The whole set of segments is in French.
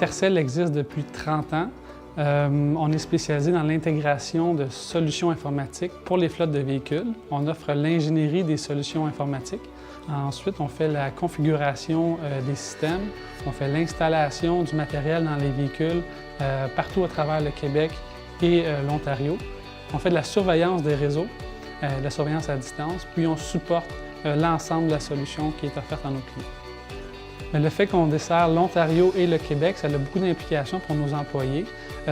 Intercell existe depuis 30 ans. On est spécialisé dans l'intégration de solutions informatiques pour les flottes de véhicules. On offre l'ingénierie des solutions informatiques. Ensuite, on fait la configuration des systèmes. On fait l'installation du matériel dans les véhicules partout à travers le Québec et l'Ontario. On fait de la surveillance des réseaux, de la surveillance à distance, puis on supporte l'ensemble de la solution qui est offerte à nos clients. Mais le fait qu'on dessert l'Ontario et le Québec, ça a beaucoup d'implications pour nos employés.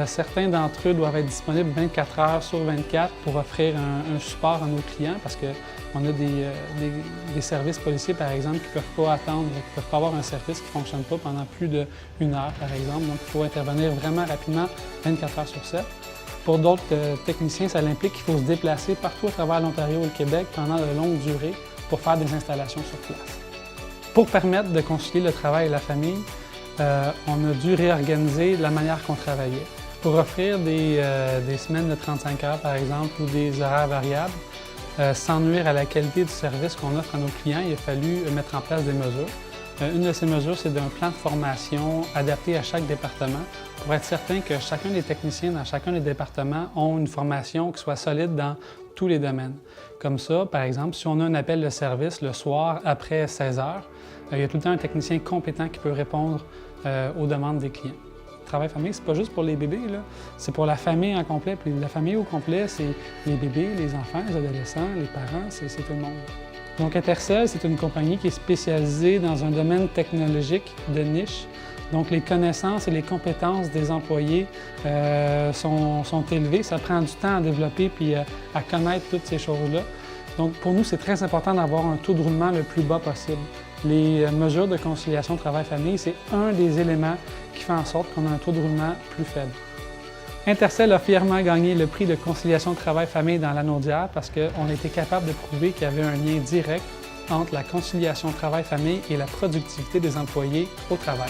Certains d'entre eux doivent être disponibles 24 heures sur 24 pour offrir un support à nos clients parce qu'on a des services policiers, par exemple, qui ne peuvent pas attendre, qui ne peuvent pas avoir un service qui ne fonctionne pas pendant plus d'1 heure, par exemple. Donc, il faut intervenir vraiment rapidement 24 heures sur 7. Pour d'autres techniciens, ça implique qu'il faut se déplacer partout à travers l'Ontario et le Québec pendant de longues durées pour faire des installations sur place. Pour permettre de concilier le travail et la famille, on a dû réorganiser la manière qu'on travaillait. Pour offrir des semaines de 35 heures, par exemple, ou des horaires variables, sans nuire à la qualité du service qu'on offre à nos clients, il a fallu mettre en place des mesures. Une de ces mesures, c'est d'un plan de formation adapté à chaque département pour être certain que chacun des techniciens dans chacun des départements ont une formation qui soit solide dans tous les domaines. Comme ça, par exemple, si on a un appel de service le soir après 16 heures, il y a tout le temps un technicien compétent qui peut répondre aux demandes des clients. Le travail-famille, c'est pas juste pour les bébés, c'est pour la famille en complet. Puis la famille au complet, c'est les bébés, les enfants, les adolescents, les parents, c'est tout le monde. Donc Intercell, c'est une compagnie qui est spécialisée dans un domaine technologique de niche. Donc les connaissances et les compétences des employés sont élevées. Ça prend du temps à développer puis à connaître toutes ces choses-là. Donc pour nous, c'est très important d'avoir un taux de roulement le plus bas possible. Les mesures de conciliation travail-famille, c'est un des éléments qui fait en sorte qu'on a un taux de roulement plus faible. Intercell a fièrement gagné le prix de conciliation travail-famille dans l'anneau d'hier parce qu'on a été capable de prouver qu'il y avait un lien direct entre la conciliation travail-famille et la productivité des employés au travail.